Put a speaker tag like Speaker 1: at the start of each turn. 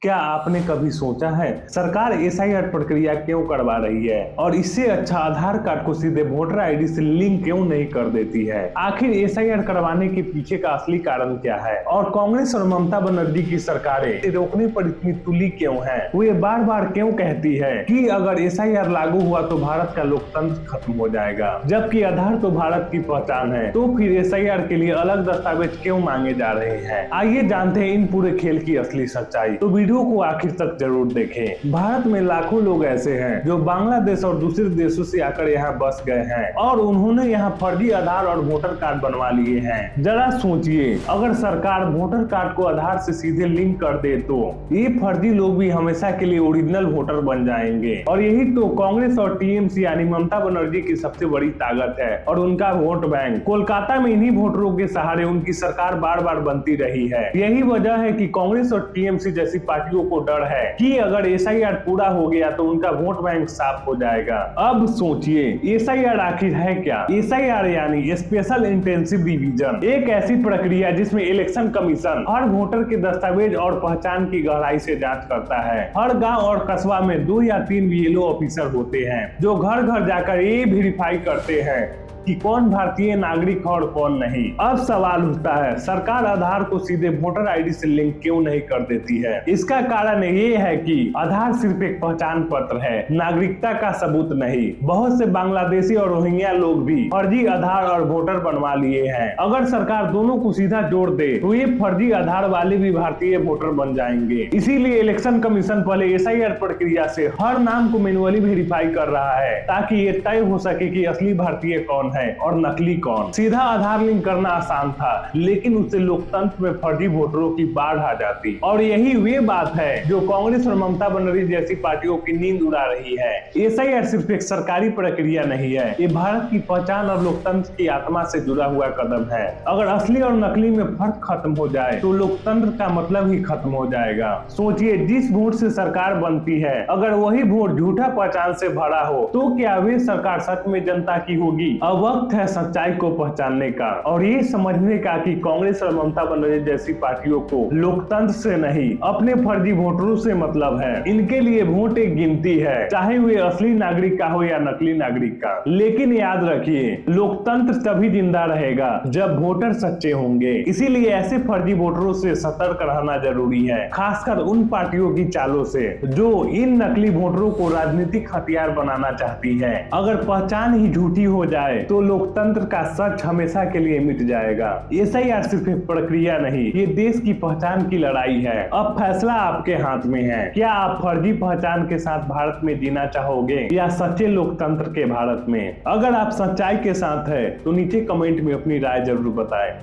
Speaker 1: क्या आपने कभी सोचा है सरकार एसआईआर प्रक्रिया क्यों करवा रही है और इससे अच्छा आधार कार्ड को सीधे वोटर आईडी से लिंक क्यों नहीं कर देती है? आखिर एसआईआर करवाने के पीछे का असली कारण क्या है और कांग्रेस और ममता बनर्जी की सरकारें रोकने पर इतनी तुली क्यों है? वे बार बार क्यों कहती है कि अगर एसआईआर लागू हुआ तो भारत का लोकतंत्र खत्म हो जाएगा, जबकि आधार तो भारत की पहचान है। तो फिर एसआईआर के लिए अलग दस्तावेज क्यों मांगे जा रहे हैं? आइए जानते हैं इन पूरे खेल की असली सच्चाई। तो वीडियो को आखिर तक जरूर देखें। भारत में लाखों लोग ऐसे हैं जो बांग्लादेश और दूसरे देशों से आकर यहाँ बस गए हैं और उन्होंने यहाँ फर्जी आधार और वोटर कार्ड बनवा लिए हैं। जरा सोचिए, अगर सरकार वोटर कार्ड को आधार से सीधे लिंक कर दे तो ये फर्जी लोग भी हमेशा के लिए ओरिजिनल वोटर बन जाएंगे। और यही तो कांग्रेस और टीएमसी यानी ममता बनर्जी की सबसे बड़ी ताकत है और उनका वोट बैंक। कोलकाता में इन्हीं वोटरों के सहारे उनकी सरकार बार बार बनती रही है। यही वजह है कि कांग्रेस और टीएमसी जैसी पार्टियों को डर है कि अगर एसआईआर पूरा हो गया तो उनका वोट बैंक साफ हो जाएगा। अब सोचिए, एसआईआर आखिर है क्या? एसआईआर यानी स्पेशल इंटेंसिव रिवीजन, एक ऐसी प्रक्रिया जिसमें इलेक्शन कमीशन हर वोटर के दस्तावेज और पहचान की गहराई से जांच करता है। हर गांव और कस्बा में 2 या 3 बीएलओ ऑफिसर होते हैं जो घर घर जाकर ये वेरीफाई करते हैं कि कौन भारतीय नागरिक और कौन नहीं। अब सवाल उठता है, सरकार आधार को सीधे वोटर आईडी से लिंक क्यों नहीं कर देती है? इसका कारण ये है कि आधार सिर्फ एक पहचान पत्र है, नागरिकता का सबूत नहीं। बहुत से बांग्लादेशी और रोहिंग्या लोग भी फर्जी आधार और वोटर बनवा लिए हैं। अगर सरकार दोनों को सीधा जोड़ दे तो ये फर्जी आधार वाले भी भारतीय वोटर बन जाएंगे। इसीलिए इलेक्शन कमीशन पहले एसआईआर प्रक्रिया से हर नाम को मैन्युअली वेरीफाई कर रहा है ताकि ये तय हो सके कि असली भारतीय कौन है और नकली कौन। सीधा आधार लिंक करना आसान था, लेकिन उससे लोकतंत्र में फर्जी वोटरों की बाढ़ आ जाती। और यही वे बात है जो कांग्रेस और ममता बनर्जी जैसी पार्टियों की नींद उड़ा रही है। एसआईआर सिर्फ एक सरकारी प्रक्रिया नहीं है, ये भारत की पहचान और लोकतंत्र की आत्मा से जुड़ा हुआ कदम है। अगर असली और नकली में फर्क खत्म हो जाए तो लोकतंत्र का मतलब ही खत्म हो जाएगा। सोचिए, जिस वोट से सरकार बनती है अगर वही वोट झूठा पहचान से भरा हो तो क्या वे सरकार सच में जनता की होगी? अब वक्त है सच्चाई को पहचानने का और ये समझने का कि कांग्रेस और ममता बनर्जी जैसी पार्टियों को लोकतंत्र से नहीं अपने फर्जी वोटरों से मतलब है। इनके लिए वोट एक गिनती है, चाहे वे असली नागरिक का हो या नकली नागरिक का। लेकिन याद रखिए, लोकतंत्र तभी जिंदा रहेगा जब वोटर सच्चे होंगे। इसीलिए ऐसे फर्जी वोटरों से सतर्क रहना जरूरी है, खासकर उन पार्टियों की चालों से जो इन नकली वोटरों को राजनीतिक हथियार बनाना चाहती है। अगर पहचान ही झूठी हो जाए तो लोकतंत्र का सच हमेशा के लिए मिट जाएगा। एसआईआर सिर्फ एक प्रक्रिया नहीं, ये देश की पहचान की लड़ाई है। अब फैसला आपके हाथ में है। क्या आप फर्जी पहचान के साथ भारत में जीना चाहोगे या सच्चे लोकतंत्र के भारत में? अगर आप सच्चाई के साथ है तो नीचे कमेंट में अपनी राय जरूर बताएं।